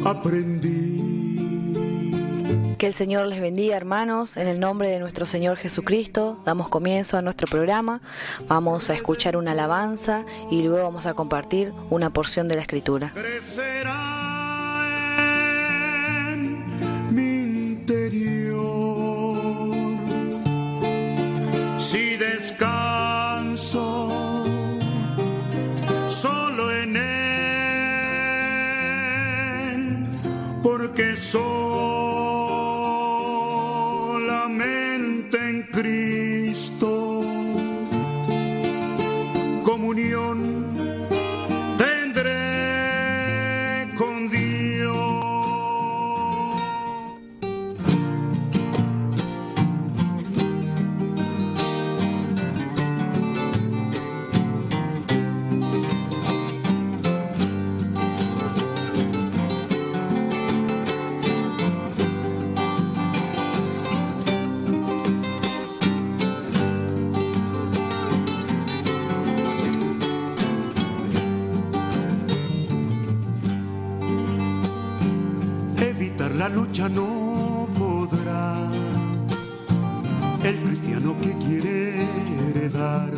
aprendí. Que el Señor les bendiga, hermanos. En el nombre de nuestro Señor Jesucristo damos comienzo a nuestro programa. Vamos a escuchar una alabanza y luego vamos a compartir una porción de la Escritura. Crecerá en mi interior si descanso solo en Él, porque solamente en Cristo comunión tendré con Dios. La lucha no podrá el cristiano que quiere heredar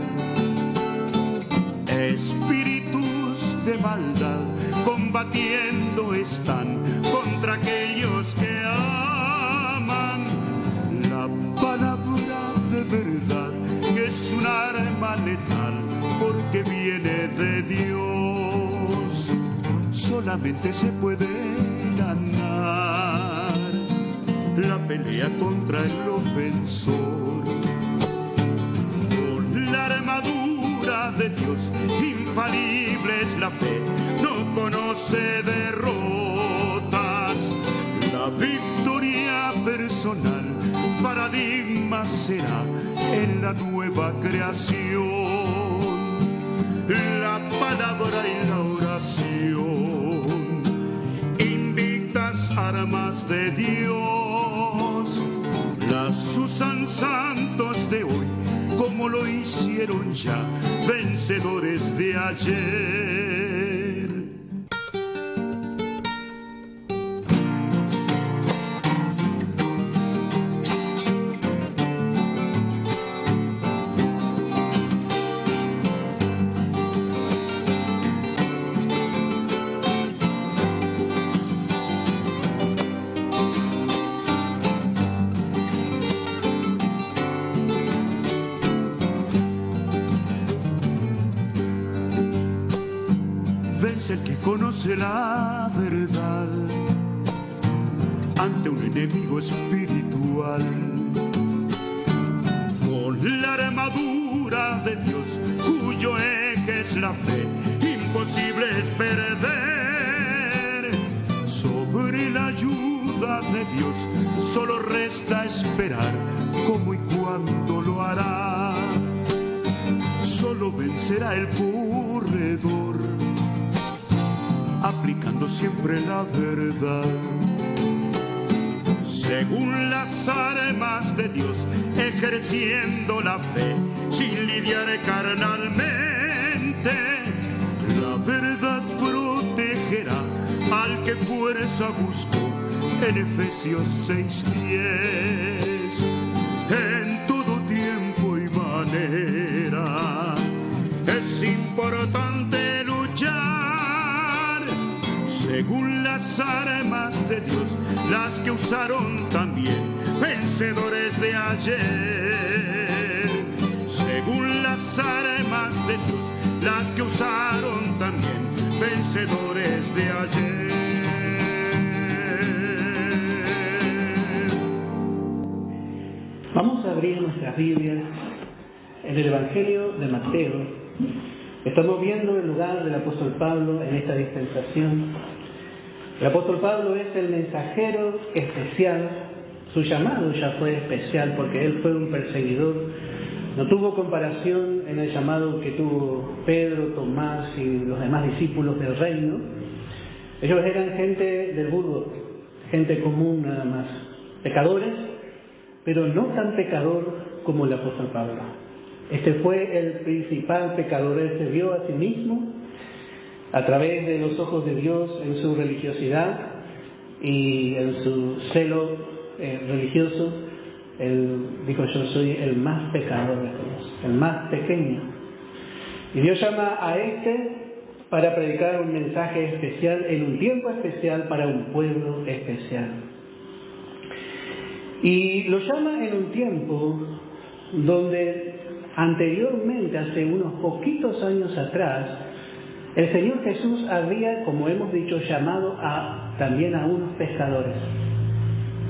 espíritus de maldad, combatiendo están contra aquellos que aman la palabra de verdad, que es un arma letal porque viene de Dios. Solamente se puede ganar la pelea contra el ofensor con la armadura de Dios. Infalible es la fe, no conoce derrotas. La victoria personal, paradigma será en la nueva creación. La palabra y la oración, invictas armas de Dios, las usan santos de hoy como lo hicieron ya vencedores de ayer. El que conoce la verdad ante un enemigo espiritual, con la armadura de Dios cuyo eje es la fe, imposible es perder. Sobre la ayuda de Dios solo resta esperar cómo y cuándo lo hará. Solo vencerá el corredor aplicando siempre la verdad, según las armas de Dios, ejerciendo la fe, sin lidiar carnalmente. La verdad protegerá al que fuerza buscó, en Efesios 6:10. En todo tiempo y manera es importante luchar según las armas de Dios, las que usaron también vencedores de ayer. Según las armas de Dios, las que usaron también vencedores de ayer. Vamos a abrir nuestras Biblias en el Evangelio de Mateo. Estamos viendo el lugar del apóstol Pablo en esta dispensación. El apóstol Pablo es el mensajero especial. Su llamado ya fue especial porque él fue un perseguidor. No tuvo comparación en el llamado que tuvo Pedro, Tomás y los demás discípulos del reino. Ellos eran gente del burgo, gente común nada más, pecadores, pero no tan pecador como el apóstol Pablo. Este fue el principal pecador. Él se vio a sí mismo a través de los ojos de Dios en su religiosidad y en su celo religioso, él dijo: yo soy el más pecador de todos, el más pequeño. Y Dios llama a para predicar un mensaje especial, en un tiempo especial, para un pueblo especial. Y lo llama en un tiempo donde anteriormente, hace unos poquitos años atrás, el Señor Jesús había, como hemos dicho, llamado también a unos pescadores.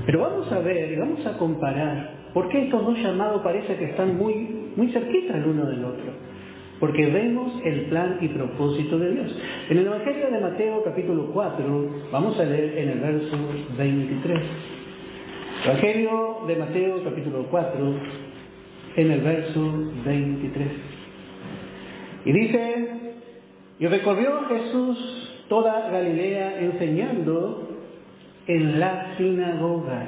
Pero vamos a ver y vamos a comparar por qué estos dos llamados parece que están muy cerquita el uno del otro. Porque vemos el plan y propósito de Dios. En el Evangelio de Mateo, capítulo 4, vamos a leer en el verso 23. Evangelio de Mateo, capítulo 4, en el verso 23. Y dice: y recorrió Jesús toda Galilea, enseñando en las sinagogas.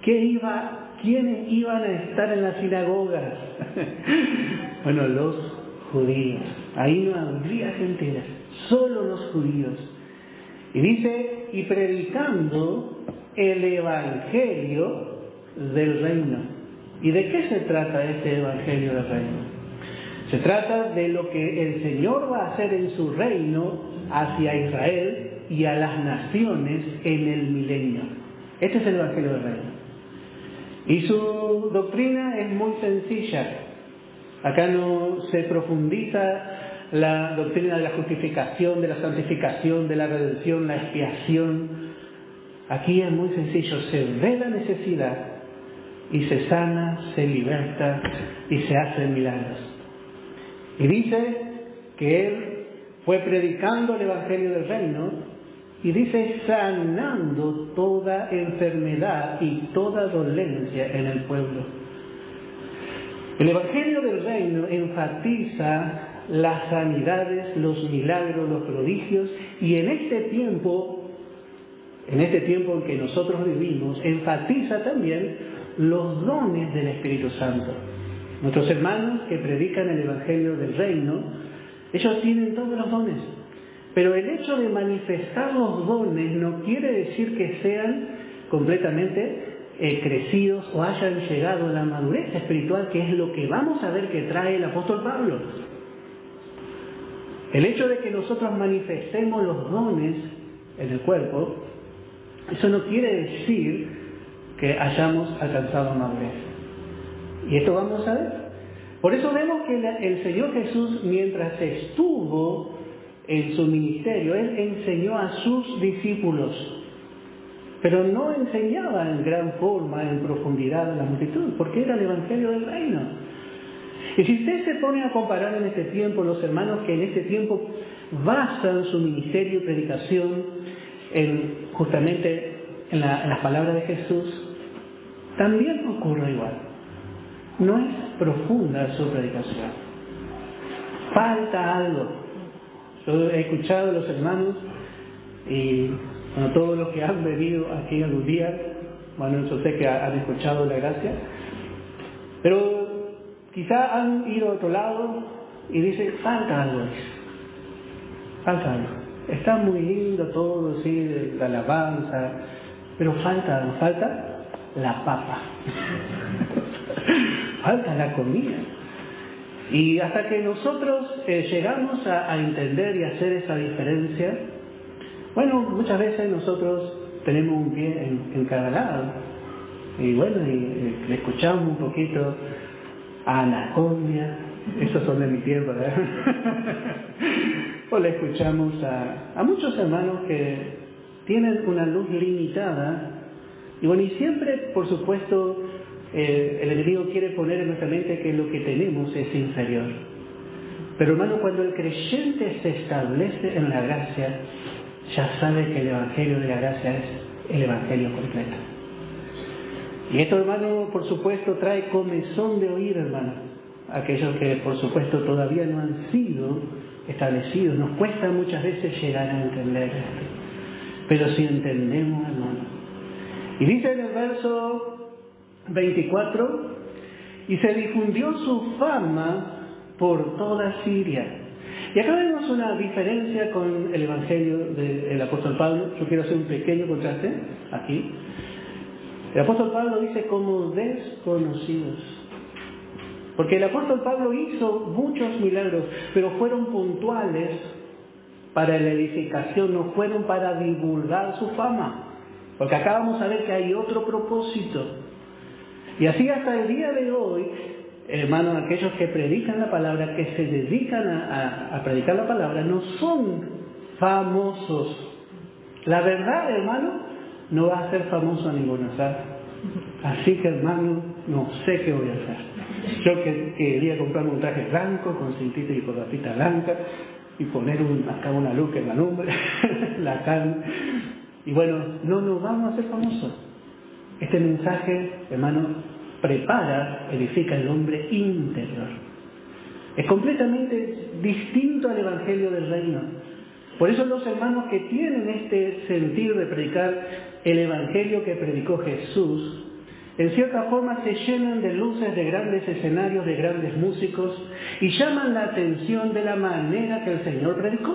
¿Quiénes iban a estar en las sinagogas? Bueno, los judíos. Ahí no habría gentiles, solo los judíos. Y dice: y predicando el evangelio del reino. ¿Y de qué se trata este evangelio del reino? Se trata de lo que el Señor va a hacer en su reino hacia Israel y a las naciones en el milenio. Este es el evangelio del reino. Y su doctrina es muy sencilla. Acá no se profundiza la doctrina de la justificación, de la santificación, de la redención, la expiación. Aquí es muy sencillo: se ve la necesidad y se sana, se liberta y se hacen milagros. Y dice que él fue predicando el evangelio del reino, y dice sanando toda enfermedad y toda dolencia en el pueblo. El evangelio del reino enfatiza las sanidades, los milagros, los prodigios, y en este tiempo en que nosotros vivimos, enfatiza también los dones del Espíritu Santo. Nuestros hermanos que predican el evangelio del reino, ellos tienen todos los dones, pero el hecho de manifestar los dones no quiere decir que sean completamente crecidos o hayan llegado a la madurez espiritual, que es lo que vamos a ver que trae el apóstol Pablo. El hecho de que nosotros manifestemos los dones en el cuerpo, eso no quiere decir que hayamos alcanzado madurez. Y esto vamos a ver. Por eso vemos que el Señor Jesús, mientras estuvo en su ministerio, Él enseñó a sus discípulos, pero no enseñaba en gran forma, en profundidad a la multitud, porque era el evangelio del reino. Y si usted se pone a comparar en este tiempo, los hermanos que en este tiempo basan su ministerio y predicación justamente en las palabras de Jesús, también ocurre igual. No es profunda su predicación. Falta algo. Yo he escuchado a los hermanos y todos los que han venido aquí algún día, yo sé que han escuchado la gracia, pero quizá han ido a otro lado y dicen: falta algo. Falta algo. Está muy lindo todo, sí, la alabanza, pero falta algo. Falta la papa. Falta la comida. Y hasta que nosotros llegamos a entender y hacer esa diferencia, muchas veces nosotros tenemos un pie en cada lado. Y le escuchamos un poquito a Anacondia, esos son de mi tiempo, ¿verdad? O le escuchamos a muchos hermanos que tienen una luz limitada. Y siempre, por supuesto, el enemigo quiere poner en nuestra mente que lo que tenemos es inferior. Pero hermano, cuando el creyente se establece en la gracia, ya sabe que el evangelio de la gracia es el evangelio completo. Y esto, hermano, por supuesto, trae comezón de oír, hermano. Aquellos que, por supuesto, todavía no han sido establecidos. Nos cuesta muchas veces llegar a entender esto. Pero si entendemos, hermano. Y dice en el verso 24: y se difundió su fama por toda Siria. Y acá vemos una diferencia con el Evangelio del apóstol Pablo. Yo quiero hacer un pequeño contraste aquí. El apóstol Pablo dice como desconocidos. Porque el apóstol Pablo hizo muchos milagros, pero fueron puntuales para la edificación, no fueron para divulgar su fama. Porque acá vamos a ver que hay otro propósito. Y así hasta el día de hoy, hermanos, aquellos que predican la palabra, que se dedican a predicar la palabra, no son famosos. La verdad, hermano, no va a ser famoso a ninguno, ¿sabes? Así que, hermano, no sé qué voy a hacer. Yo quería comprarme un traje blanco con cintita y corbata blanca y poner acá una luz en la lumbre, la carne. Y bueno, no nos vamos a hacer famosos. Este mensaje, hermano, prepara, edifica el hombre interior. Es completamente distinto al Evangelio del Reino. Por eso los hermanos que tienen este sentir de predicar el Evangelio que predicó Jesús, en cierta forma se llenan de luces de grandes escenarios, de grandes músicos, y llaman la atención de la manera que el Señor predicó.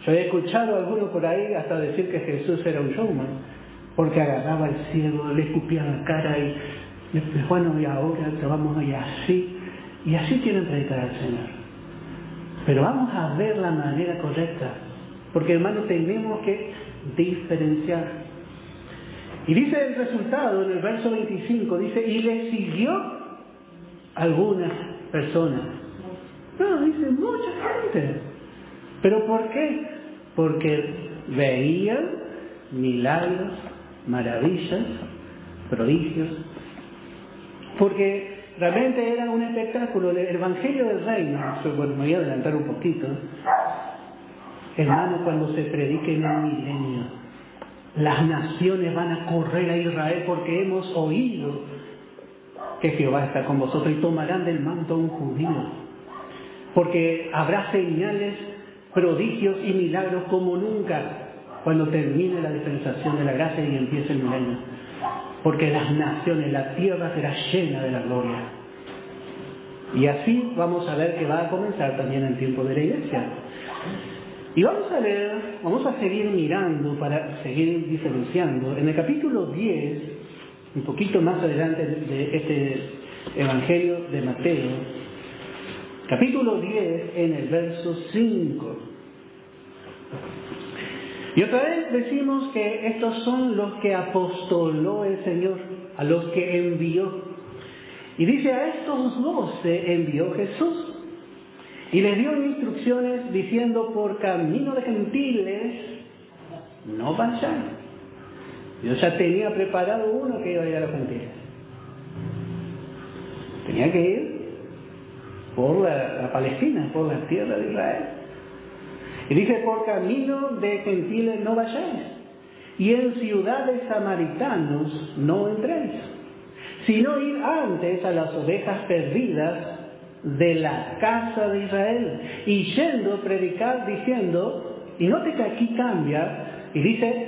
Yo he escuchado a algunos por ahí hasta decir que Jesús era un showman, porque agarraba al ciego, le escupía la cara y bueno, y ahora vamos a ir así, y así quieren predicar al Señor. Pero vamos a ver la manera correcta, porque hermanos, tenemos que diferenciar. Y dice el resultado en el verso 25, dice, y le siguió algunas personas. No, dice mucha gente. ¿Pero por qué? Porque veían milagros, maravillas, prodigios. Porque realmente era un espectáculo. El Evangelio del Reino, bueno, me voy a adelantar un poquito, hermano, cuando se predique en el milenio, las naciones van a correr a Israel porque hemos oído que Jehová está con vosotros y tomarán del manto a un judío. Porque habrá señales, prodigios y milagros como nunca cuando termine la dispensación de la gracia y empiece el milenio. Porque las naciones, la tierra será llena de la gloria. Y así vamos a ver que va a comenzar también el tiempo de la iglesia. Y vamos a leer, vamos a seguir mirando para seguir diferenciando. En el capítulo 10, un poquito más adelante de este Evangelio de Mateo, capítulo 10 en el verso 5. Y otra vez decimos que estos son los que apostoló el Señor, a los que envió. Y dice, a estos 12 envió Jesús. Y les dio instrucciones diciendo, por camino de gentiles, no vayan. Yo ya tenía preparado uno que iba a ir a los gentiles. Tenía que ir por la Palestina, por la tierra de Israel. Y dice, por camino de gentiles no vayáis, y en ciudades samaritanos no entréis, sino ir antes a las ovejas perdidas de la casa de Israel, y yendo predicar diciendo, y note que aquí cambia, y dice,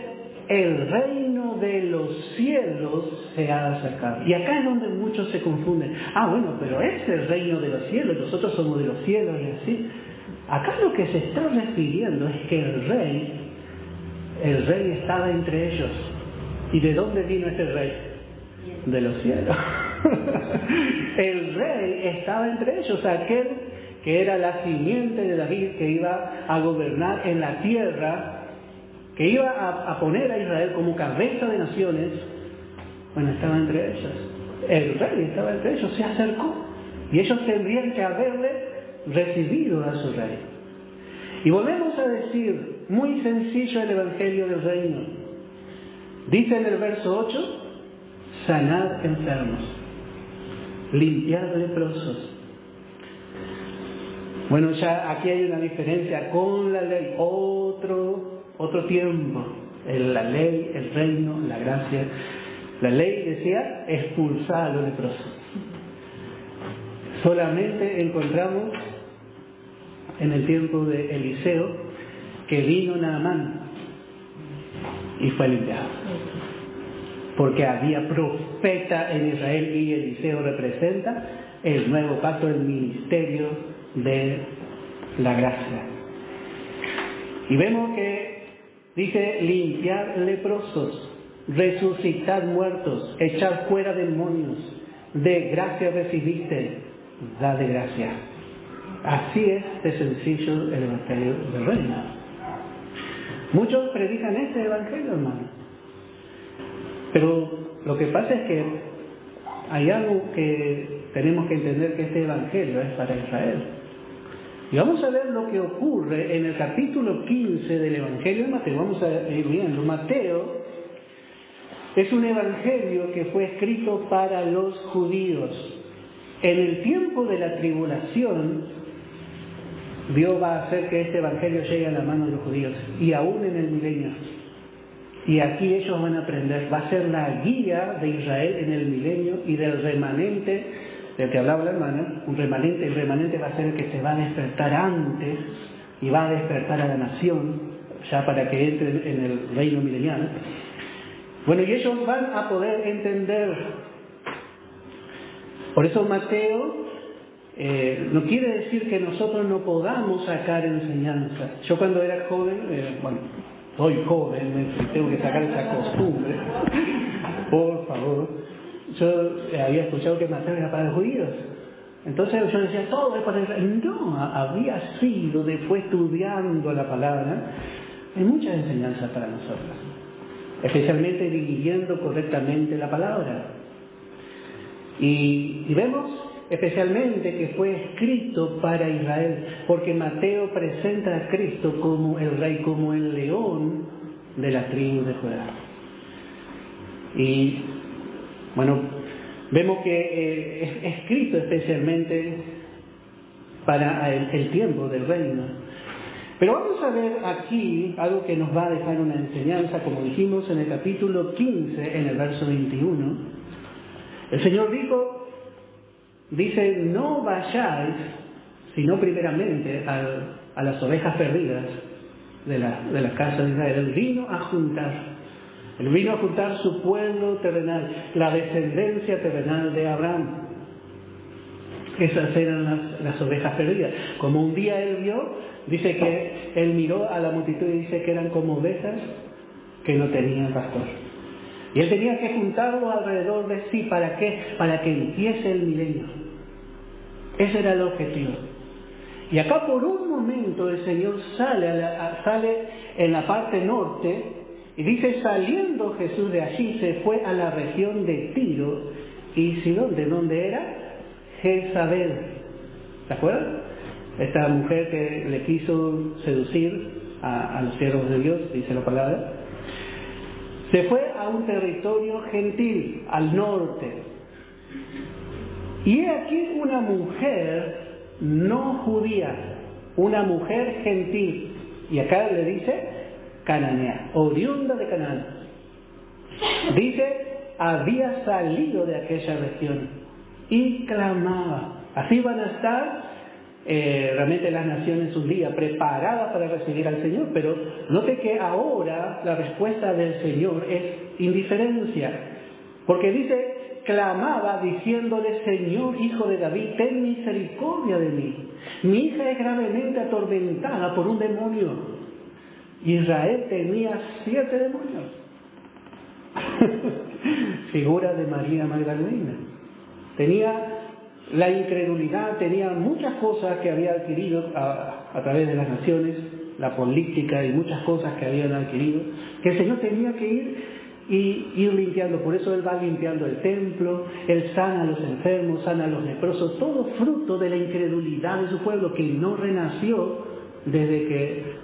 el reino de los cielos se ha acercado. Y acá es donde muchos se confunden. Bueno, pero es el reino de los cielos, nosotros somos de los cielos y así. Acá lo que se está refiriendo es que el rey estaba entre ellos. ¿Y de dónde vino este rey? De los cielos. El rey estaba entre ellos, aquel que era la simiente de David, que iba a gobernar en la tierra, que iba a poner a Israel como cabeza de naciones. Bueno, estaba entre ellos. El rey estaba entre ellos, se acercó. Y ellos tendrían que haberle recibido a su rey. Y volvemos a decir, muy sencillo el Evangelio del Reino. Dice en el verso 8, sanad enfermos, limpiad leprosos. Bueno, ya aquí hay una diferencia con la ley, otro tiempo. La ley, el reino, la gracia. La ley decía expulsar a los leprosos. Solamente encontramos en el tiempo de Eliseo que vino Naamán y fue limpiado. Porque había profeta en Israel y Eliseo representa el nuevo pacto, el ministerio de la gracia. Y vemos que dice: limpiar leprosos, resucitar muertos, echar fuera demonios, de gracia recibiste, da de gracia. Así es de sencillo el Evangelio del Reino. Muchos predican este Evangelio, hermano. Pero lo que pasa es que hay algo que tenemos que entender, que este Evangelio es para Israel. Y vamos a ver lo que ocurre en el capítulo 15 del Evangelio de Mateo. Vamos a ir viendo. Mateo es un evangelio que fue escrito para los judíos. En el tiempo de la tribulación, Dios va a hacer que este evangelio llegue a la mano de los judíos, y aún en el milenio. Y aquí ellos van a aprender, va a ser la guía de Israel en el milenio y del remanente, del que hablaba la hermana, un remanente. El remanente va a ser el que se va a despertar antes y va a despertar a la nación, ya para que entre en el reino milenial. Bueno, y ellos van a poder entender. Por eso Mateo no quiere decir que nosotros no podamos sacar enseñanza. Yo cuando era joven, soy joven, tengo que sacar esa costumbre, por favor. Yo había escuchado que Mateo era para los judíos. Entonces yo decía, todo es para Israel. No, había sido, después estudiando la palabra, hay muchas enseñanzas para nosotros, especialmente dirigiendo correctamente la palabra. Y vemos especialmente que fue escrito para Israel, porque Mateo presenta a Cristo como el Rey, como el león de la tribu de Judá. Y bueno, vemos que es escrito especialmente para el tiempo del reino. Pero vamos a ver aquí algo que nos va a dejar una enseñanza, como dijimos en el capítulo 15, en el verso 21. El Señor dice, no vayáis, sino primeramente a las ovejas perdidas de la casa de Israel. Él vino a juntar su pueblo terrenal, la descendencia terrenal de Abraham. Esas eran las ovejas perdidas. Como un día él vio, dice que él miró a la multitud y dice que eran como ovejas que no tenían pastor. Y él tenía que juntarlos alrededor de sí. ¿Para qué? Para que empiece el milenio. Ese era el objetivo. Y acá por un momento el Señor sale en la parte norte y dice, saliendo Jesús de allí, se fue a la región de Tiro y Sidón. ¿De dónde era? Jezabel. ¿Se acuerdan? Esta mujer que le quiso seducir a los siervos de Dios, dice la palabra. Se fue a un territorio gentil, al norte. Y he aquí una mujer no judía, una mujer gentil. Y acá le dice cananea, oriunda de Canaán. Dice, había salido de aquella región y clamaba. Así van a estar realmente las naciones un día preparadas para recibir al Señor. Pero note que ahora la respuesta del Señor es indiferencia, porque dice, clamaba diciéndole, Señor, Hijo de David, ten misericordia de mí. Mi hija es gravemente atormentada por un demonio. Israel tenía 7 demonios. Figura de María Magdalena. Tenía la incredulidad, tenía muchas cosas que había adquirido a través de las naciones, la política y muchas cosas que habían adquirido, que el Señor tenía que ir limpiando. Por eso Él va limpiando el templo, Él sana a los enfermos, sana a los leprosos, todo fruto de la incredulidad de su pueblo, que no renació desde que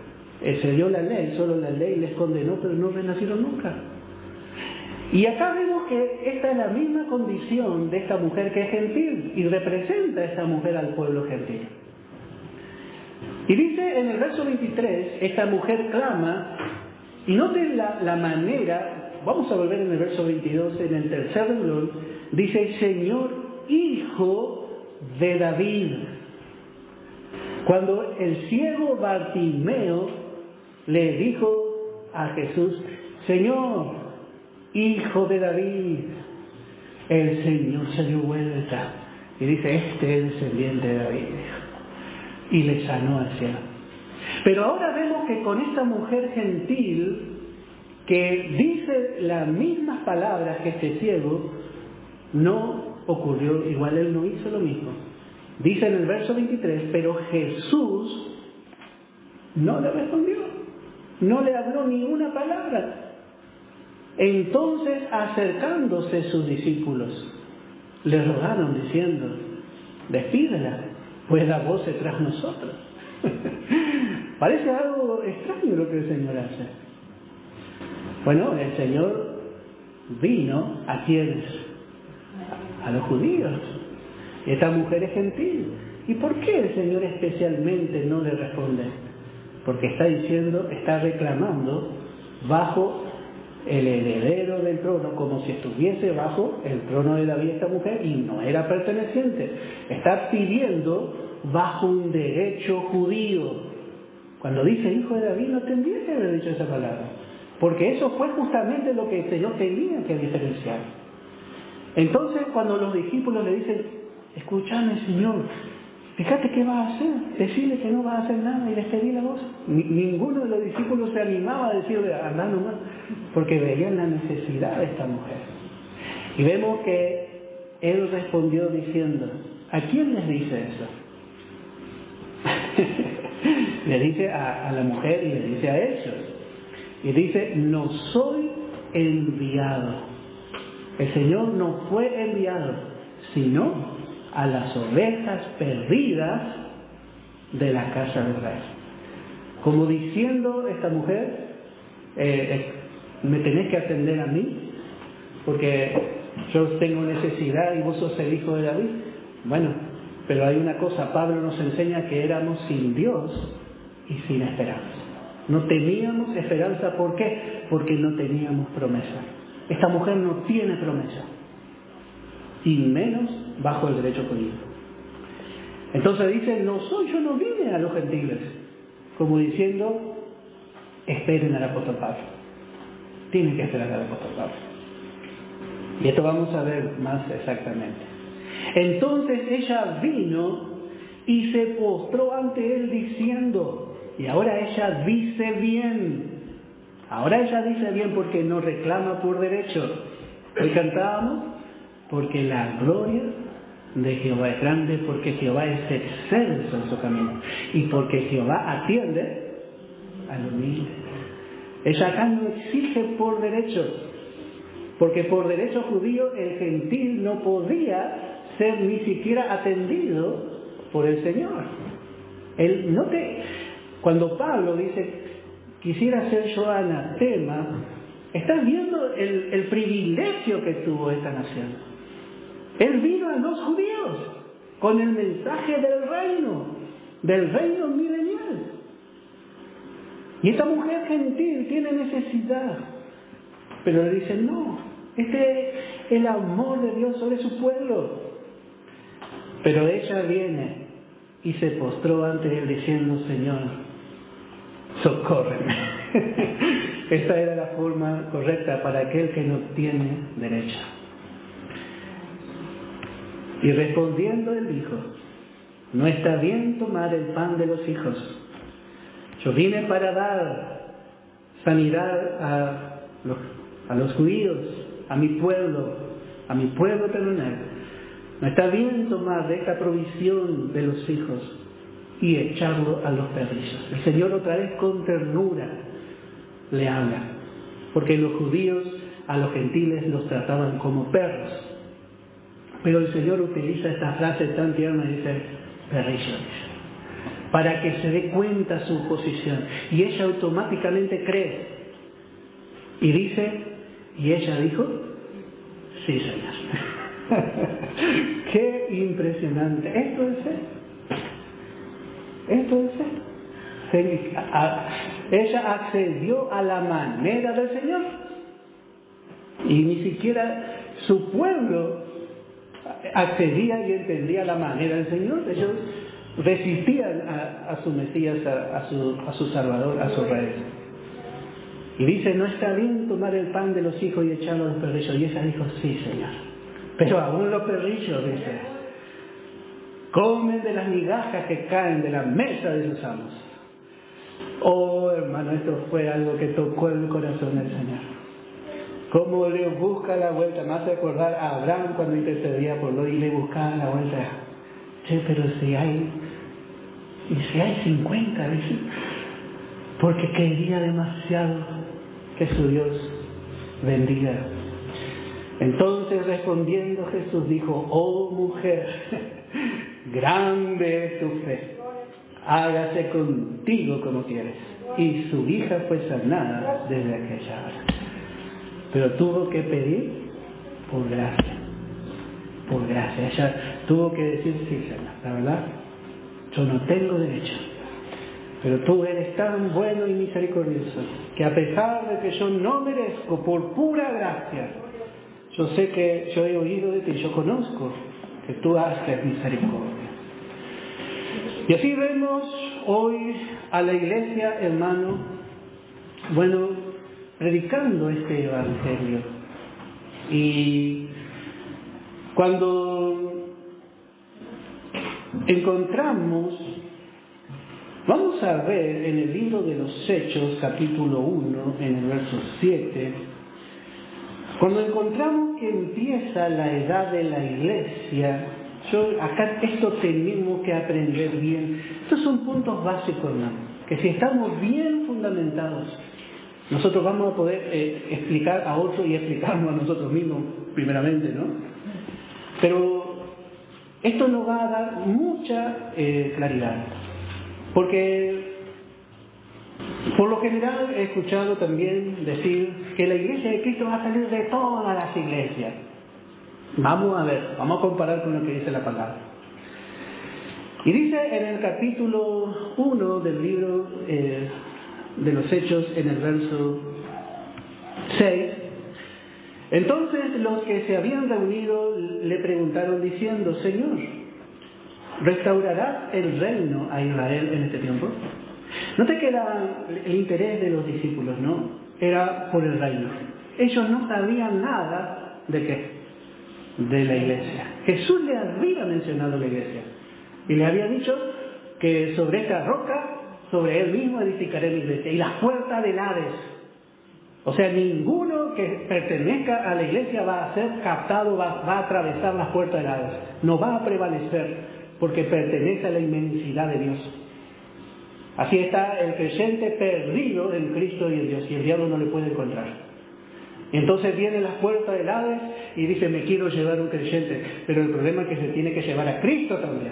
se dio la ley. Solo la ley les condenó, pero no renacieron nunca. Y acá vemos que esta es la misma condición de esta mujer que es gentil, y representa a esta mujer al pueblo gentil. Y dice en el verso 23, esta mujer clama, y noten la manera. Vamos a volver en el verso 22, en el tercer renglón, dice, Señor, Hijo de David. Cuando el ciego Bartimeo le dijo a Jesús, Señor, Hijo de David, el Señor se dio vuelta y dice, este es el descendiente de David. y le sanó al cielo. Pero ahora vemos que con esta mujer gentil, que dice las mismas palabras que este ciego, no ocurrió igual, él no hizo lo mismo. Dice en el verso 23, pero Jesús no le respondió, no le habló ni una palabra. Entonces, acercándose sus discípulos, le rogaron diciendo, despídela, pues da voces tras nosotros. Parece algo extraño lo que el Señor hace. Bueno, el Señor vino ¿a quiénes? A los judíos. Esta mujer es gentil. ¿Y por qué el Señor especialmente no le responde? Porque está diciendo, está reclamando bajo el heredero del trono, como si estuviese bajo el trono de David esta mujer, y no era perteneciente. Está pidiendo bajo un derecho judío. Cuando dice hijo de David, no tendría que haber dicho esa palabra, porque eso fue justamente lo que el Señor tenía que diferenciar. Entonces, cuando los discípulos le dicen, escúchame, Señor, fíjate qué va a hacer, decirle que no va a hacer nada y despedir la voz. Ninguno de los discípulos se animaba a decirle, anda nomás, porque veían la necesidad de esta mujer. Y vemos que él respondió diciendo, ¿a quién les dice eso? Le dice a la mujer y le dice a ellos. Y dice, no soy enviado. El Señor no fue enviado, sino a las ovejas perdidas de la casa de Israel. Como diciendo esta mujer, me tenés que atender a mí, porque yo tengo necesidad y vos sos el hijo de David. Bueno, pero hay una cosa, Pablo nos enseña que éramos sin Dios y sin esperanza. No teníamos esperanza, ¿por qué? Porque no teníamos promesa. Esta mujer no tiene promesa, y menos bajo el derecho judío. Entonces dice, yo no vine a los gentiles, como diciendo, esperen al apóstol Pablo. Tienen que esperar al apóstol Pablo. Y esto vamos a ver más exactamente. Entonces ella vino y se postró ante él diciendo, y ahora ella dice bien. Ahora ella dice bien porque no reclama por derecho. Hoy cantábamos, porque la gloria de Jehová es grande, porque Jehová es excelso en su camino, y porque Jehová atiende al humilde. Ella acá no exige por derecho, porque por derecho judío el gentil no podía ser ni siquiera atendido por el Señor. Cuando Pablo dice, quisiera ser yo anatema, estás viendo el privilegio que tuvo esta nación. Él vino a los judíos con el mensaje del reino milenial. Y esta mujer gentil tiene necesidad, pero le dicen, no, este es el amor de Dios sobre su pueblo. Pero ella viene y se postró ante él diciendo, Señor, socórreme. Esta era la forma correcta para aquel que no tiene derecho. Y respondiendo él dijo, no está bien tomar el pan de los hijos. Yo vine para dar sanidad a los judíos, a mi pueblo terrenal. No está bien tomar de esta provisión de los hijos y echarlo a los perrillos. El Señor otra vez con ternura le habla, porque los judíos a los gentiles los trataban como perros. Pero el Señor utiliza esta frase tan tierna y dice, perrillos, para que se dé cuenta su posición. Y ella automáticamente cree. Y dice, y ella dijo, sí, Señor. ¡Qué impresionante! Esto es fe. Ella accedió a la manera del Señor. Y ni siquiera su pueblo accedía y entendía la manera del Señor. Ellos resistían a su Mesías, a su Salvador, a su Rey. Y dice, no está bien tomar el pan de los hijos y echarlo a los perrillos. Y ella dijo, sí, Señor. Pero aún los perrillos, dice, comen de las migajas que caen de la mesa de sus amos. Oh, hermano, esto fue algo que tocó el corazón del Señor. Cómo le busca la vuelta, me hace acordar a Abraham cuando intercedía por Lot y le buscaba la vuelta. Che, pero si hay 50, dice, porque quería demasiado que su Dios bendiga. Entonces respondiendo Jesús dijo: oh mujer, grande es tu fe, hágase contigo como quieres. Y su hija fue sanada desde aquella hora. Pero tuvo que pedir por gracia. Por gracia. Ella tuvo que decir: sí, Señor, la verdad, yo no tengo derecho. Pero tú eres tan bueno y misericordioso que a pesar de que yo no merezco, por pura gracia, yo sé que yo he oído de ti, yo conozco que tú haces misericordia. Y así vemos hoy a la iglesia, hermano, predicando este evangelio. Y cuando encontramos, vamos a ver en el libro de los Hechos, capítulo 1, en el verso 7, cuando encontramos que empieza la edad de la iglesia. Acá esto tenemos que aprender bien. Estos son puntos básicos, hermano, que si estamos bien fundamentados, nosotros vamos a poder explicar a otros y explicarnos a nosotros mismos primeramente, ¿no? Pero esto nos va a dar mucha claridad, porque por lo general he escuchado también decir que la iglesia de Cristo va a salir de todas las iglesias. Vamos a ver, vamos a comparar con lo que dice la palabra. Y dice en el capítulo 1 del libro de los Hechos, en el verso 6, entonces los que se habían reunido le preguntaron diciendo: Señor, ¿restaurarás el reino a Israel en este tiempo? Note que el interés de los discípulos, ¿no?, era por el reino. Ellos no sabían nada de qué, de la iglesia. Jesús le había mencionado la iglesia y le había dicho que sobre esta roca, sobre él mismo edificaré mi iglesia, y las puertas del Hades, o sea, ninguno que pertenezca a la iglesia va a ser captado, va a atravesar las puertas del Hades, no va a prevalecer, porque pertenece a la inmensidad de Dios. Así está el creyente perdido en Cristo y en Dios, y el diablo no le puede encontrar. Entonces viene las puertas del Hades y dice: me quiero llevar un creyente, pero el problema es que se tiene que llevar a Cristo también.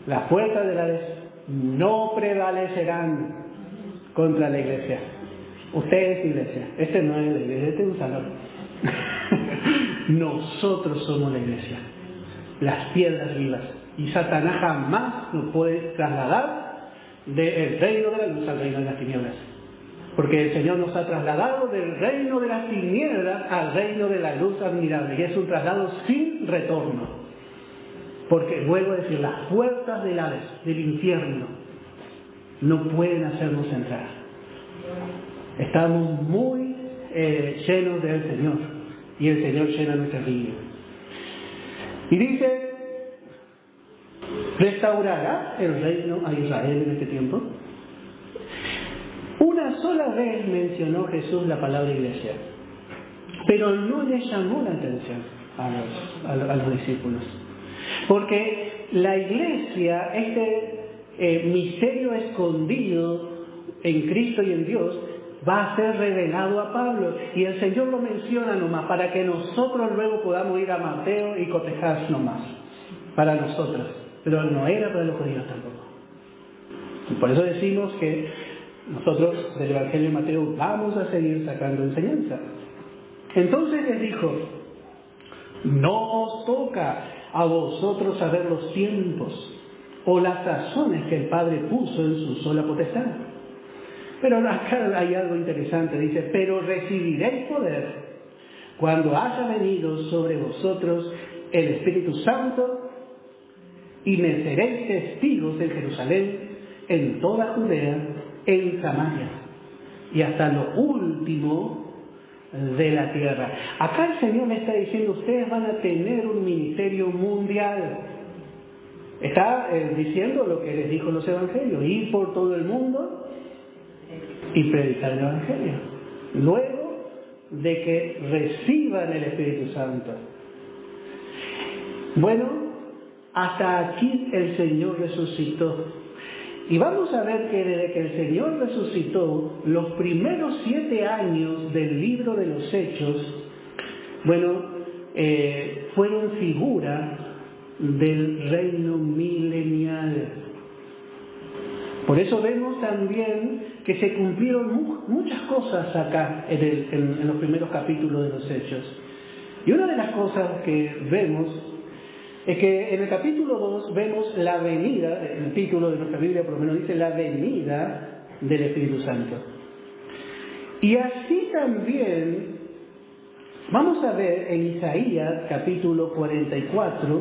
Las puertas del Hades no prevalecerán contra la iglesia. Usted es iglesia, este no es la iglesia, este es un salón. Nosotros somos la iglesia, las piedras vivas, y Satanás jamás nos puede trasladar del reino de la luz al reino de las tinieblas. Porque el Señor nos ha trasladado del reino de las tinieblas al reino de la luz admirable. Y es un traslado sin retorno. Porque, vuelvo a decir, las puertas del Hades, del infierno, no pueden hacernos entrar. Estamos muy llenos del Señor. Y el Señor llena nuestra vida. Y dice: ¿restaurará el reino a Israel en este tiempo? Una sola vez mencionó Jesús la palabra iglesia, pero no le llamó la atención a los discípulos. Porque la iglesia, este misterio escondido en Cristo y en Dios, va a ser revelado a Pablo. Y el Señor lo menciona nomás para que nosotros luego podamos ir a Mateo y cotejar nomás para nosotros. Pero no era para los judíos tampoco. Y por eso decimos que nosotros del Evangelio de Mateo vamos a seguir sacando enseñanza. Entonces les dijo: no os toca a vosotros saber los tiempos o las razones que el Padre puso en su sola potestad. Pero acá hay algo interesante, dice: pero recibiréis poder cuando haya venido sobre vosotros el Espíritu Santo, y me seréis testigos en Jerusalén, en toda Judea, en Samaria y hasta lo último de la tierra. Acá el Señor le está diciendo: ustedes van a tener un ministerio mundial. está diciendo lo que les dijo en los evangelios: ir por todo el mundo y predicar el evangelio, luego de que reciban el Espíritu Santo. Bueno, hasta aquí el Señor resucitó. Y vamos a ver que desde que el Señor resucitó, los primeros 7 años del libro de los Hechos, fueron figura del reino milenial. Por eso vemos también que se cumplieron muchas cosas acá en los primeros capítulos de los Hechos. Y una de las cosas que vemos es que en el capítulo 2 vemos la venida, el título de nuestra Biblia por lo menos dice la venida del Espíritu Santo. Y así también vamos a ver en Isaías capítulo 44,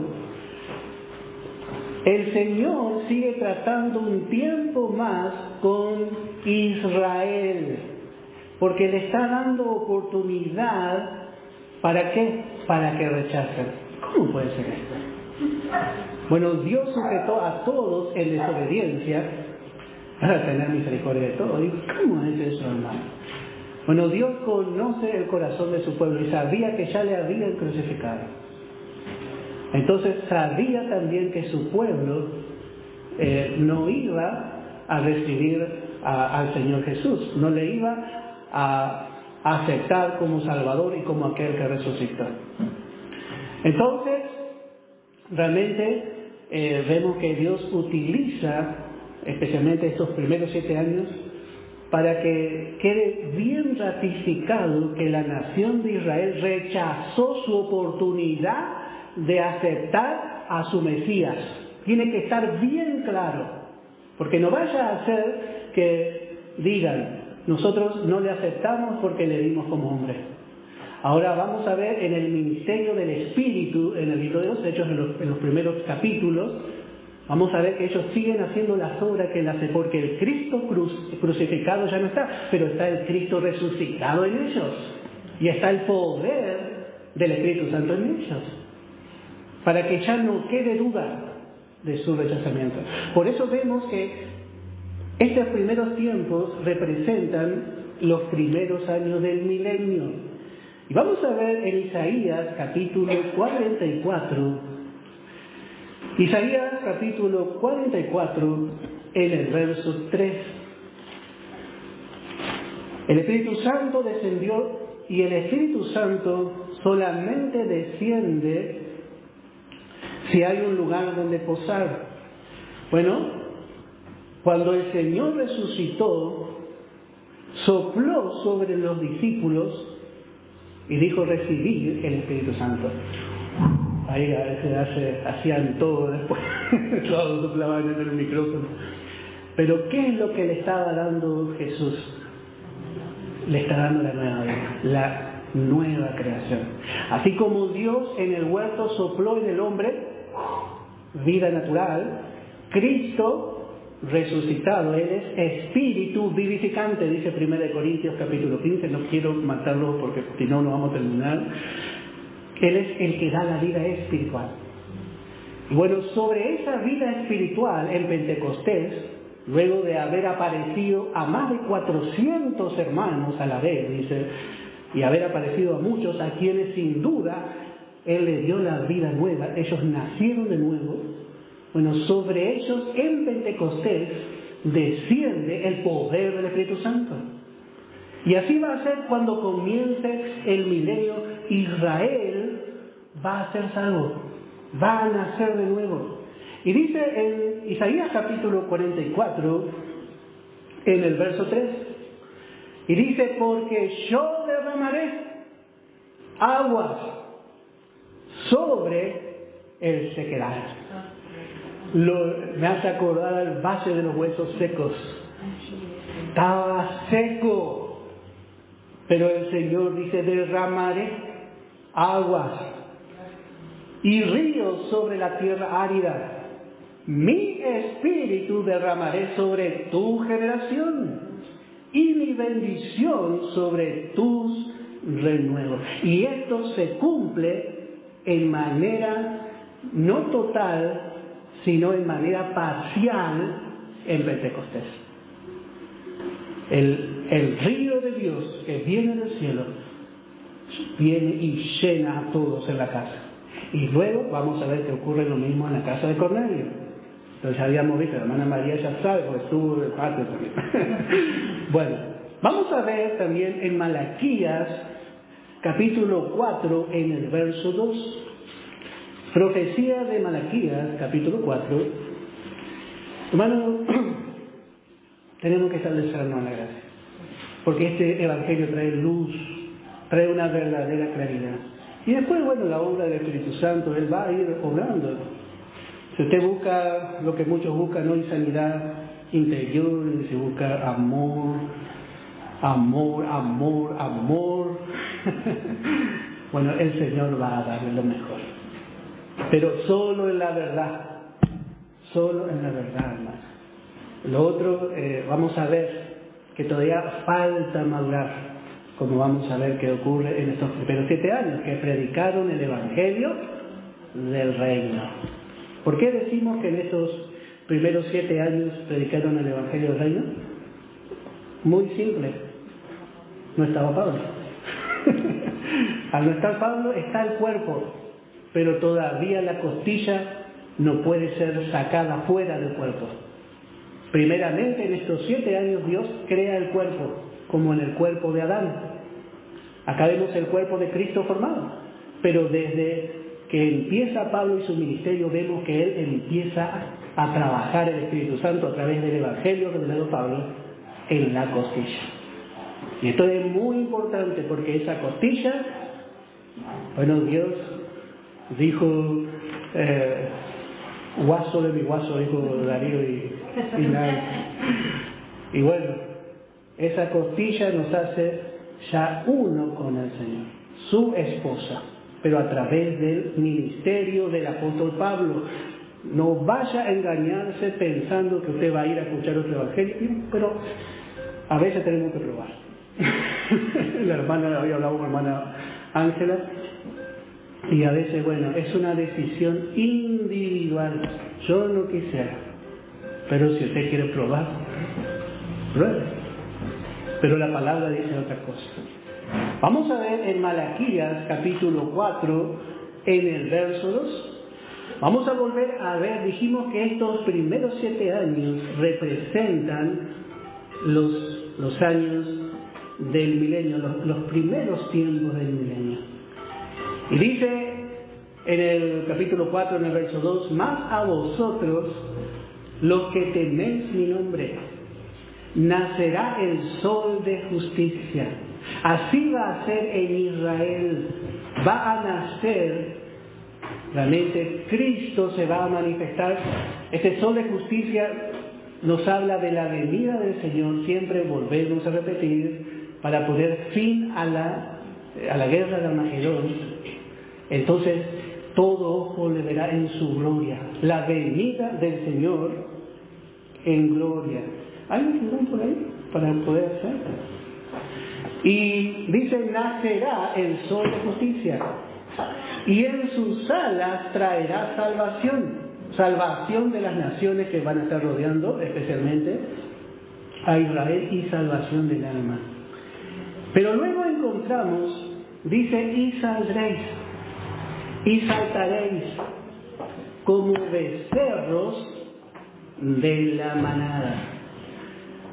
el Señor sigue tratando un tiempo más con Israel, porque le está dando oportunidad. ¿Para qué? Para que rechacen. ¿Cómo puede ser esto? Bueno, Dios sujetó a todos en desobediencia para tener misericordia de todos. ¿Cómo es eso, hermano? Bueno, Dios conoce el corazón de su pueblo y sabía que ya le habían crucificado. Entonces sabía también que su pueblo no iba a recibir al Señor Jesús, no le iba a aceptar como Salvador y como aquel que resucitó. Entonces, realmente vemos que Dios utiliza especialmente estos primeros 7 años para que quede bien ratificado que la nación de Israel rechazó su oportunidad de aceptar a su Mesías. Tiene que estar bien claro, porque no vaya a ser que digan: nosotros no le aceptamos porque le dimos como hombre. Ahora vamos a ver en el ministerio del Espíritu, en el libro de los Hechos, en los primeros capítulos, vamos a ver que ellos siguen haciendo las obras que él hace, porque el Cristo crucificado ya no está, pero está el Cristo resucitado en ellos, y está el poder del Espíritu Santo en ellos, para que ya no quede duda de su rechazamiento. Por eso vemos que estos primeros tiempos representan los primeros años del milenio. Y vamos a ver en Isaías capítulo 44, Isaías capítulo 44, en el verso 3. El Espíritu Santo descendió, y el Espíritu Santo solamente desciende si hay un lugar donde posar. Bueno, cuando el Señor resucitó, sopló sobre los discípulos y dijo: recibid el Espíritu Santo. Ahí a veces hacían todo después, todos soplaban en el micrófono. Pero ¿qué es lo que le estaba dando Jesús? Le está dando la nueva vida, la nueva creación. Así como Dios en el huerto sopló en el hombre vida natural, Cristo resucitado, Él es espíritu vivificante, dice 1 Corintios capítulo 15, no quiero matarlo porque si no, no vamos a terminar. Él es el que da la vida espiritual. Y bueno, sobre esa vida espiritual en Pentecostés, luego de haber aparecido a más de 400 hermanos a la vez, dice, y haber aparecido a muchos a quienes sin duda Él les dio la vida nueva, ellos nacieron de nuevo. Bueno, sobre ellos en Pentecostés desciende el poder del Espíritu Santo. Y así va a ser cuando comience el milenio. Israel va a ser salvo, va a nacer de nuevo. Y dice en Isaías capítulo 44, en el verso 3, y dice: porque yo derramaré aguas sobre el sequedal. Me hace acordar al valle de los huesos secos. Estaba seco, pero el Señor dice: derramaré aguas y ríos sobre la tierra árida. Mi espíritu derramaré sobre tu generación y mi bendición sobre tus renuevos. Y esto se cumple en manera no total, sino en manera parcial en Pentecostés. El río de Dios que viene del cielo viene y llena a todos en la casa. Y luego vamos a ver que ocurre lo mismo en la casa de Cornelio. Entonces ya habíamos visto, la hermana María ya sabe, porque estuvo de parte también. Bueno, vamos a ver también en Malaquías, capítulo 4, en el verso 2. Profecía de Malaquías, capítulo 4. Hermano, tenemos que establecernos en la gracia, porque este evangelio trae luz, trae una verdadera claridad. Y después, bueno, la obra del Espíritu Santo, Él va a ir obrando. Si usted busca lo que muchos buscan hoy, sanidad interior, si busca amor, amor, amor, amor, bueno, el Señor va a darle lo mejor. Pero solo en la verdad, solo en la verdad, hermano. Lo otro, vamos a ver que todavía falta madurar, como vamos a ver que ocurre en estos primeros 7 años, que predicaron el Evangelio del Reino. ¿Por qué decimos que en estos primeros 7 años predicaron el Evangelio del Reino? Muy simple, no estaba Pablo. Al no estar Pablo está el cuerpo, pero todavía la costilla no puede ser sacada fuera del cuerpo. Primeramente, en estos 7 años Dios crea el cuerpo, como en el cuerpo de Adán. Acá vemos el cuerpo de Cristo formado, pero desde que empieza Pablo y su ministerio vemos que él empieza a trabajar el Espíritu Santo a través del Evangelio revelado Pablo en la costilla. Y esto es muy importante porque esa costilla, bueno, Dios dijo, guaso de mi guaso, dijo Darío y Nay. Y bueno, esa costilla nos hace ya uno con el Señor, su esposa, pero a través del ministerio del apóstol Pablo. No vaya a engañarse pensando que usted va a ir a escuchar otro evangelio, pero a veces tenemos que probar. La hermana, había hablado con la hermana Ángela, y a veces, bueno, es una decisión individual. Yo no quisiera, pero si usted quiere probar, pruebe. Pero la palabra dice otra cosa. Vamos a ver en Malaquías capítulo 4, en el verso 2. Vamos a volver a ver, dijimos que estos primeros 7 años representan los años del milenio, los primeros tiempos del milenio. Y dice en el capítulo 4, en el verso 2, más a vosotros, los que teméis mi nombre, nacerá el sol de justicia. Así va a ser en Israel. Va a nacer, realmente Cristo se va a manifestar. Este sol de justicia nos habla de la venida del Señor. Siempre volvemos a repetir, para poner fin a la guerra de Armagedón. Entonces todo ojo le verá en su gloria, la venida del Señor en gloria. ¿Hay un filón por ahí para poder hacer? Y dice, nacerá el sol de justicia, y en sus alas traerá salvación de las naciones que van a estar rodeando, especialmente a Israel, y salvación del alma. Pero luego encontramos, dice, y saldréis, y saltaréis como becerros de la manada.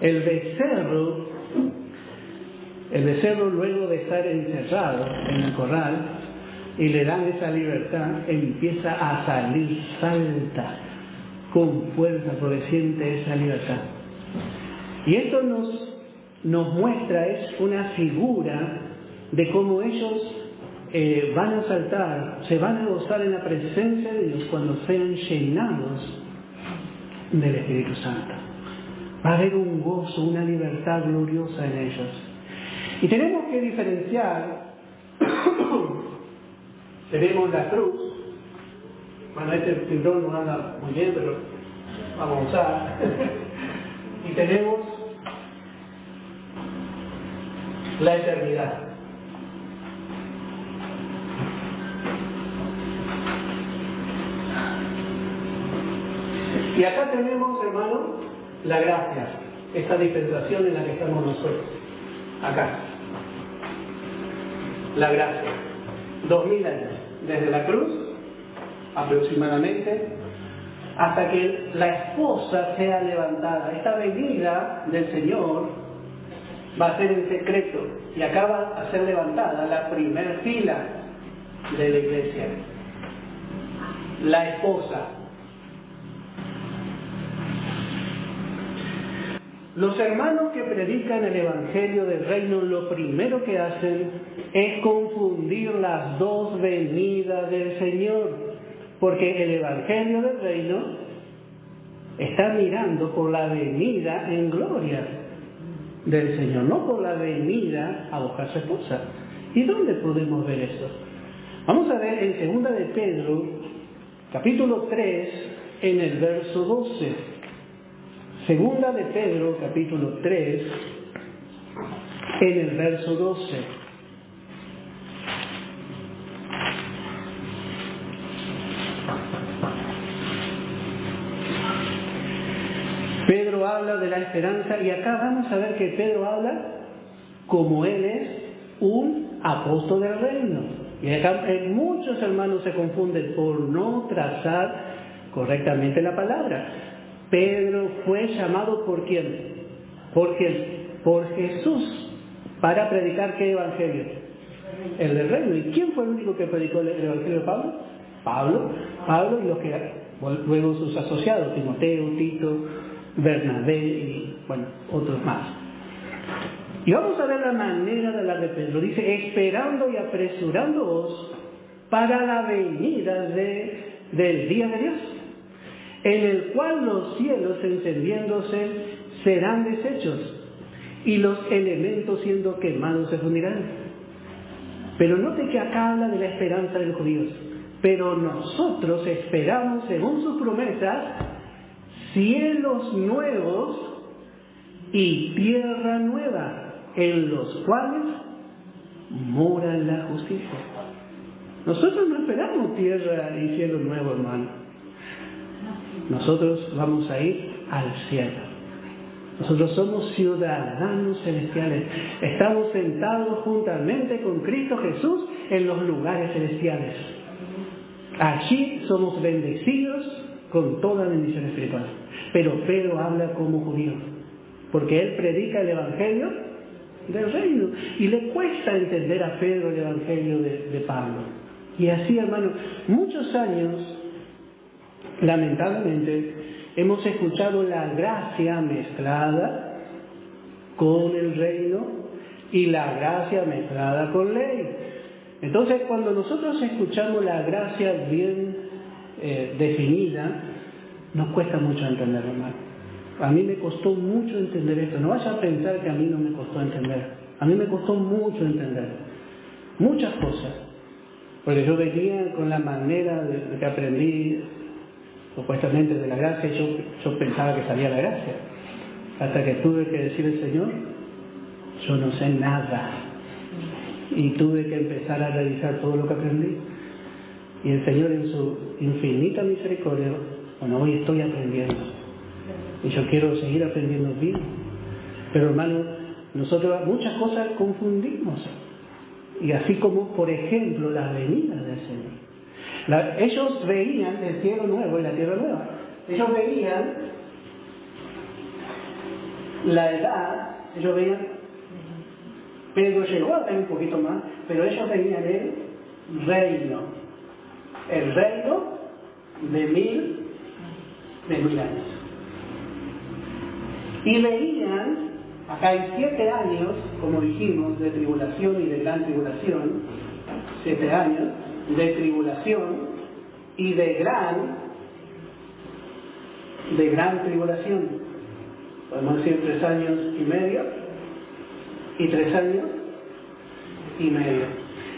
El becerro luego de estar encerrado en el corral y le dan esa libertad, empieza a salir, salta con fuerza porque siente esa libertad. Y esto nos muestra, es una figura de cómo ellos van a saltar, se van a gozar en la presencia de Dios cuando sean llenados del Espíritu Santo. Va a haber un gozo, una libertad gloriosa en ellos. Y tenemos que diferenciar, tenemos la cruz. Bueno, este timbrón no anda muy bien, pero vamos a usar. Y tenemos la eternidad. Y acá tenemos, hermano, la gracia, esta dispensación en la que estamos nosotros. Acá. La gracia. 2000 años. Desde la cruz, aproximadamente, hasta que la esposa sea levantada. Esta venida del Señor va a ser en secreto. Y acá va a ser levantada la primera fila de la iglesia. La esposa. Los hermanos que predican el Evangelio del Reino, lo primero que hacen es confundir las dos venidas del Señor, porque el Evangelio del Reino está mirando por la venida en gloria del Señor, no por la venida a buscar su esposa. ¿Y dónde podemos ver eso? Vamos a ver en 2 de Pedro, capítulo 3, en el verso 12. Segunda de Pedro, capítulo 3, en el verso 12. Pedro habla de la esperanza y acá vamos a ver que Pedro habla como él es un apóstol del reino. Y acá muchos hermanos se confunden por no trazar correctamente la palabra. Pedro fue llamado ¿por quién? ¿Por quién? Por Jesús, para predicar ¿qué evangelio? El del reino. ¿Y quién fue el único que predicó el evangelio de Pablo? Pablo y los que luego sus asociados, Timoteo, Tito, Bernabé y bueno, otros más. Y vamos a ver la manera de hablar de Pedro. Dice, esperando y apresurándoos para la venida del día de Dios, en el cual los cielos encendiéndose serán deshechos y los elementos siendo quemados se fundirán. Pero note que acá habla de la esperanza de los judíos. Pero nosotros esperamos, según sus promesas, cielos nuevos y tierra nueva, en los cuales mora la justicia. Nosotros no esperamos tierra y cielo nuevo, hermano. Nosotros vamos a ir al cielo. Nosotros somos ciudadanos celestiales. Estamos sentados juntamente con Cristo Jesús en los lugares celestiales. Allí somos bendecidos con toda bendición espiritual. Pero Pedro habla como judío, porque él predica el Evangelio del reino. Y le cuesta entender a Pedro el Evangelio de Pablo. Y así, hermano, muchos años lamentablemente hemos escuchado la gracia mezclada con el reino y la gracia mezclada con ley. Entonces, cuando nosotros escuchamos la gracia bien definida, nos cuesta mucho entender, hermano. A mí me costó mucho entender esto. No vaya a pensar que a mí no me costó entender. A mí me costó mucho entender muchas cosas, porque yo venía con la manera de que aprendí supuestamente de la gracia, yo pensaba que sabía la gracia, hasta que tuve que decirle al Señor, yo no sé nada, y tuve que empezar a revisar todo lo que aprendí, y el Señor en su infinita misericordia, bueno, hoy estoy aprendiendo, y yo quiero seguir aprendiendo bien, pero hermano, nosotros muchas cosas confundimos, y así como por ejemplo la venida del Señor. Ellos veían el cielo nuevo y la tierra nueva. Ellos veían la edad, ellos veían, Pedro llegó a ver un poquito más, pero ellos veían el reino de mil años. Y veían, acá hay 7 años, como dijimos, de tribulación y de gran tribulación, 7 años, de tribulación y de gran tribulación. Podemos decir 3 años y medio y 3 años y medio.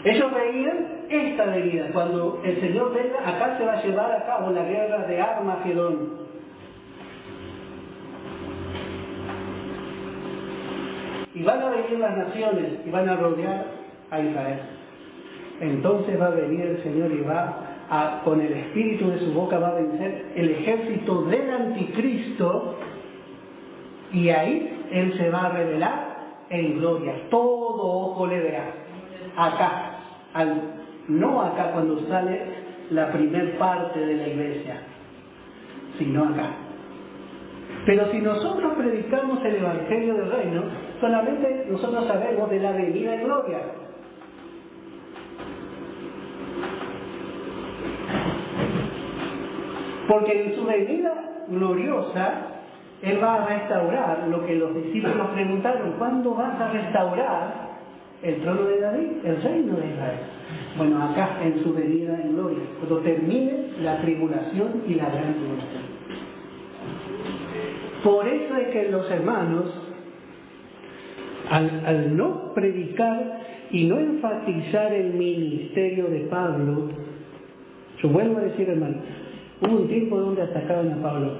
Ellos veían esta venida. Cuando el Señor venga, acá se va a llevar a cabo la guerra de Armagedón. Y van a venir las naciones y van a rodear a Israel. Entonces va a venir el Señor y va con el espíritu de su boca va a vencer el ejército del anticristo, y ahí Él se va a revelar en gloria. Todo ojo le verá. Acá, no acá cuando sale la primer parte de la iglesia, sino acá. Pero si nosotros predicamos el Evangelio del Reino, solamente nosotros sabemos de la venida en gloria. Porque en su venida gloriosa, Él va a restaurar lo que los discípulos preguntaron: ¿cuándo vas a restaurar el trono de David, el reino de Israel? Bueno, acá en su venida en gloria, cuando termine la tribulación y la gran tribulación. Por eso es que los hermanos, al no predicar y no enfatizar el ministerio de Pablo, yo vuelvo a decir, hermano, hubo un tiempo donde atacaban a Pablo.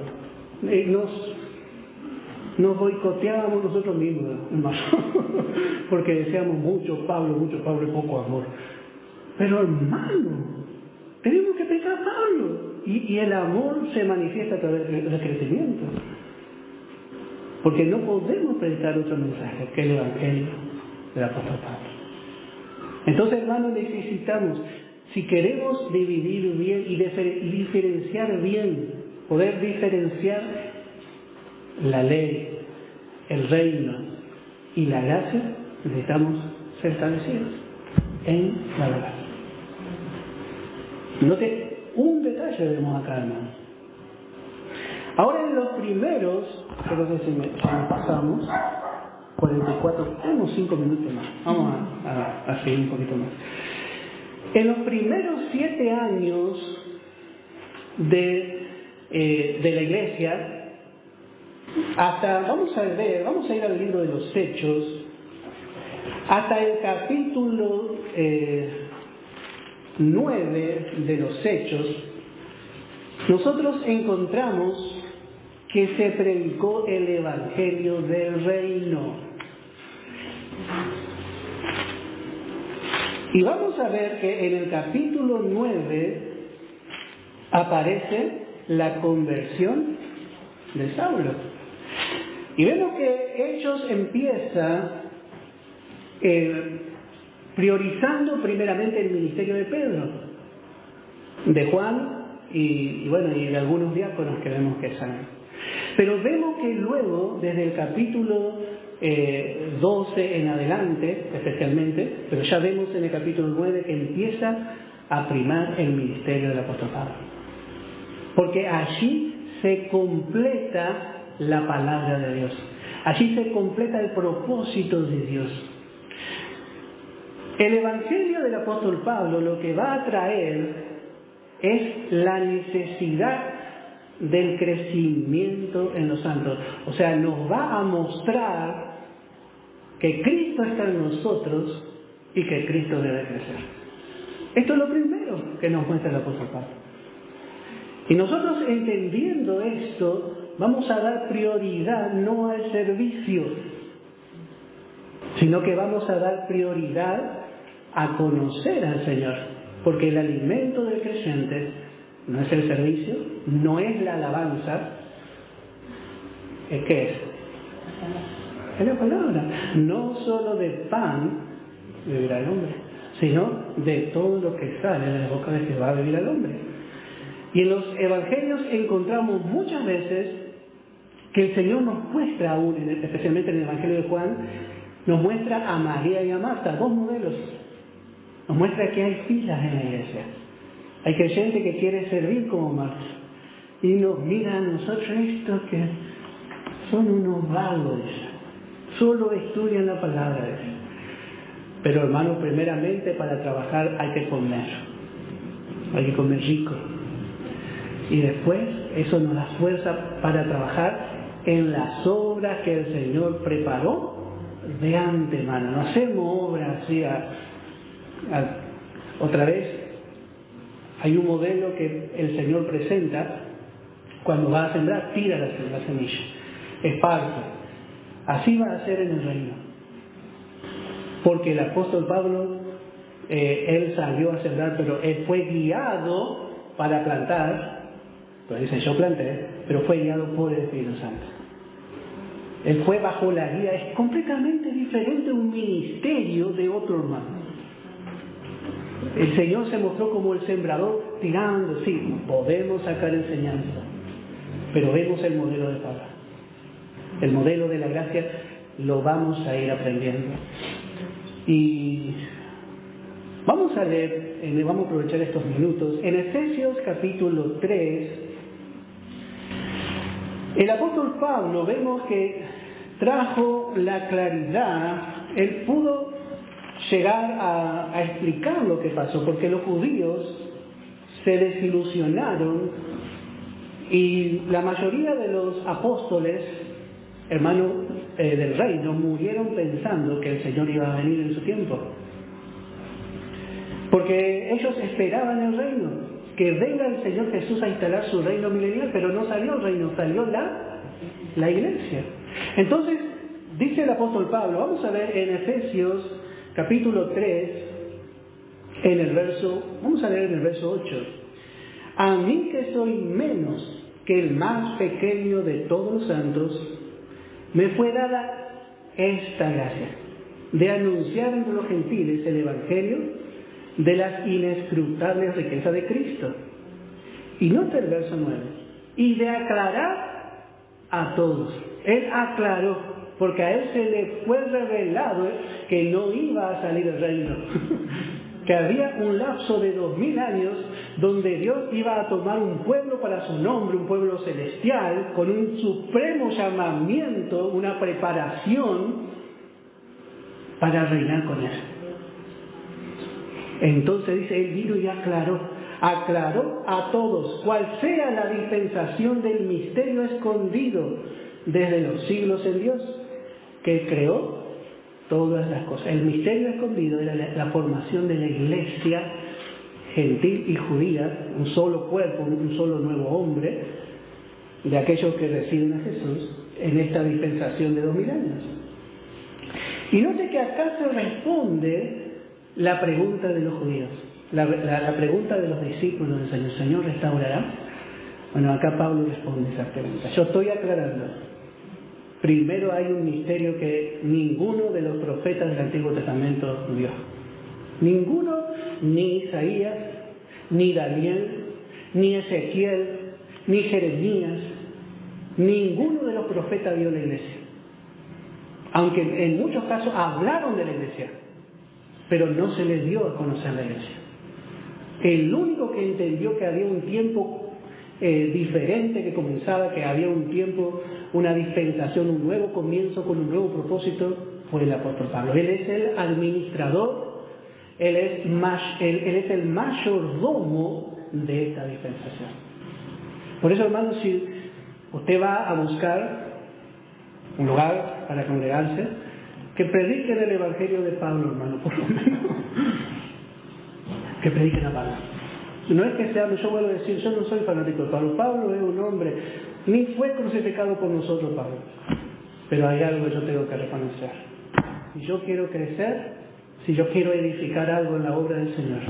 Nos boicoteábamos nosotros mismos, hermano, porque decíamos mucho Pablo y poco amor. Pero hermano, tenemos que predicar a Pablo, y el amor se manifiesta a través del crecimiento. Porque no podemos predicar otro mensaje que el Evangelio del apóstol Pablo. Entonces, hermanos, necesitamos, si queremos dividir bien y diferenciar bien, poder diferenciar la ley, el reino y la gracia, necesitamos ser establecidos en la verdad. Note un detalle vemos acá, hermano. Ahora en los primeros, no sé si me pasamos, 44, tenemos 5 minutos más, vamos a seguir un poquito más. En los primeros 7 años de la iglesia, vamos a ir al libro de los Hechos, hasta el capítulo 9 de los Hechos, nosotros encontramos que se predicó el Evangelio del Reino. Y vamos a ver que en el capítulo 9 aparece la conversión de Saulo. Y vemos que Hechos empieza priorizando primeramente el ministerio de Pedro, de Juan y de algunos diáconos que vemos que salen. Pero vemos que luego, desde el capítulo 12 en adelante, especialmente, pero ya vemos en el capítulo 9 que empieza a primar el ministerio del apóstol Pablo. Porque allí se completa la palabra de Dios. Allí se completa el propósito de Dios. El Evangelio del apóstol Pablo lo que va a traer es la necesidad del crecimiento en los santos. O sea, nos va a mostrar que Cristo está en nosotros y que Cristo debe crecer. Esto es lo primero que nos muestra el apóstol Pablo. Y nosotros, entendiendo esto, vamos a dar prioridad no al servicio, sino que vamos a dar prioridad a conocer al Señor. Porque el alimento del creyente no es el servicio, no es la alabanza. ¿Qué es? Es la palabra. No solo de pan vivirá el hombre, sino de todo lo que sale de la boca de Jehová vivirá el hombre. Y en los evangelios encontramos muchas veces que el Señor nos muestra, aún, especialmente en el Evangelio de Juan, nos muestra a María y a Marta, 2 modelos. Nos muestra que hay filas en la iglesia. Hay gente que quiere servir como Marta. Y nos mira a nosotros estos que son unos vagos. Solo estudian la palabra de Dios. Pero hermano, primeramente para trabajar hay que comer. Hay que comer rico. Y después eso nos da fuerza para trabajar en las obras que el Señor preparó de antemano. No hacemos obras así otra vez. Hay un modelo que el Señor presenta cuando va a sembrar, tira la semilla, esparce. Así va a ser en el reino. Porque el apóstol Pablo él salió a sembrar, pero él fue guiado para plantar. Entonces dice, yo planté, pero fue guiado por el Espíritu Santo. Él fue bajo la guía. Es completamente diferente un ministerio de otro hermano. El Señor se mostró como el sembrador tirando. Sí, podemos sacar enseñanza, pero vemos el modelo de Pablo. El modelo de la gracia lo vamos a ir aprendiendo. Y vamos a leer, vamos a aprovechar estos minutos. En Efesios capítulo 3, el apóstol Pablo vemos que trajo la claridad. Él pudo llegar a explicar lo que pasó, porque los judíos se desilusionaron y la mayoría de los apóstoles, hermanos del reino, murieron pensando que el Señor iba a venir en su tiempo. Porque ellos esperaban el reino, que venga el Señor Jesús a instalar su reino milenial, pero no salió el reino, salió la iglesia. Entonces, dice el apóstol Pablo, vamos a ver en Efesios capítulo 3, vamos a leer en el verso 8. A mí que soy menos que el más pequeño de todos los santos, me fue dada esta gracia, de anunciar entre los gentiles el evangelio de las inescrutables riquezas de Cristo. Y nota el verso 9. Y de aclarar a todos. Él aclaró, porque a él se le fue revelado que no iba a salir el reino. Que había un lapso de 2000 años donde Dios iba a tomar un pueblo para su nombre, un pueblo celestial, con un supremo llamamiento, una preparación para reinar con él. Entonces dice, él vino y aclaró a todos cuál sea la dispensación del misterio escondido desde los siglos en Dios, que creó todas las cosas. El misterio escondido era la formación de la iglesia gentil y judía, un solo cuerpo, un solo nuevo hombre, de aquellos que reciben a Jesús en esta dispensación de 2000 años. Y note que acá se responde la pregunta de los judíos, la pregunta de los discípulos del Señor. ¿Señor restaurará? Bueno, acá Pablo responde esa pregunta. Yo estoy aclarando. Primero hay un misterio que ninguno de los profetas del Antiguo Testamento vio. Ninguno, ni Isaías, ni Daniel, ni Ezequiel, ni Jeremías, ninguno de los profetas vio la iglesia. Aunque en muchos casos hablaron de la iglesia, pero no se les dio a conocer la iglesia. El único que entendió que había un tiempo diferente que comenzaba, que había un tiempo, una dispensación, un nuevo comienzo con un nuevo propósito, fue el apóstol Pablo. Él es el administrador, él es el mayordomo de esta dispensación. Por eso, hermanos, si usted va a buscar un lugar para congregarse, que prediquen el evangelio de Pablo, hermano, por lo menos. Que prediquen a Pablo. No es que sea, yo vuelvo a decir, yo no soy fanático de Pablo. Pablo es un hombre, ni fue crucificado por nosotros, Pablo. Pero hay algo que yo tengo que reconocer. Si yo quiero crecer, si yo quiero edificar algo en la obra del Señor,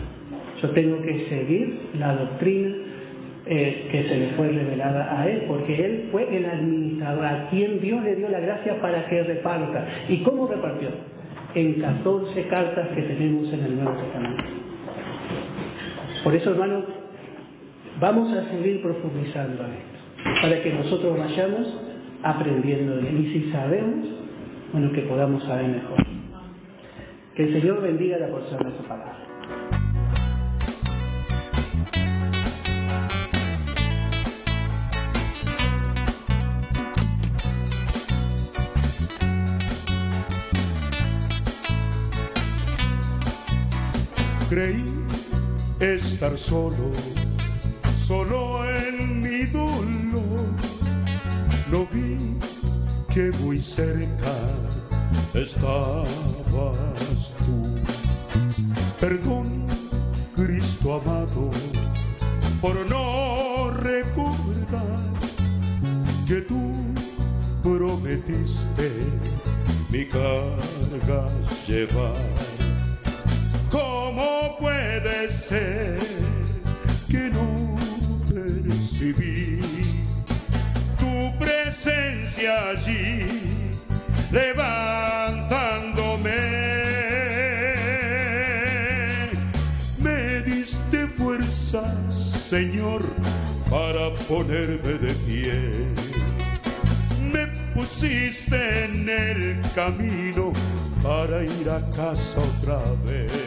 yo tengo que seguir la doctrina que se le fue revelada a él, porque él fue el administrador, a quien Dios le dio la gracia para que reparta. ¿Y cómo repartió? En 14 cartas que tenemos en el Nuevo Testamento. Por eso, hermanos, vamos a seguir profundizando en esto, para que nosotros vayamos aprendiendo de él. Y si sabemos, bueno, que podamos saber mejor. Que el Señor bendiga la porción de su palabra. Creí estar solo en mi dolor. No vi que muy cerca estabas tú. Perdón, Cristo amado, por no recordar que tú prometiste mi carga llevar. Como ser que no percibí tu presencia allí, levantándome. Me diste fuerzas, Señor, para ponerme de pie. Me pusiste en el camino para ir a casa otra vez.